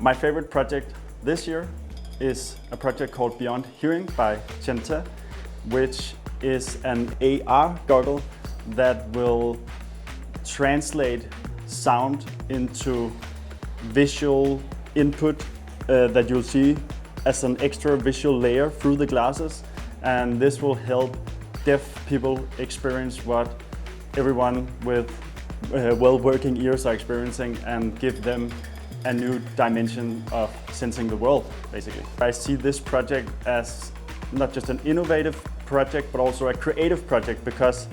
My favorite project this year is a project called Beyond Hearing by Dandad, which is an AR goggle that will translate sound into visual input that you'll see as an extra visual layer through the glasses, and this will help deaf people experience what everyone with well-working ears are experiencing and give them a new dimension of sensing the world, basically. I see this project as not just an innovative project, but also a creative project, because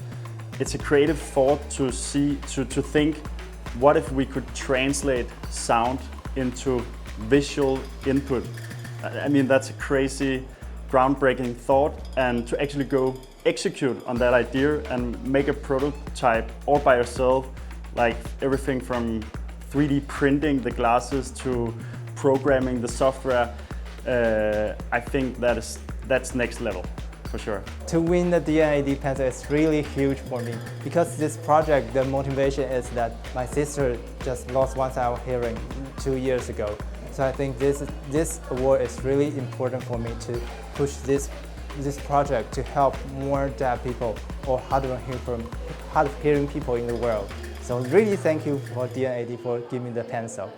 it's a creative thought to think, what if we could translate sound into visual input? I mean, that's a crazy, groundbreaking thought, and to actually go execute on that idea and make a prototype all by yourself, like everything from 3D printing the glasses to programming the software, I think that's next level, for sure. To win the D&AD pencil is really huge for me, because this project, the motivation is that my sister just lost one side of hearing 2 years ago. So I think this award is really important for me to push this project to help more deaf people or hard of hearing people in the world. So really thank you for D&AD for giving me the pencil.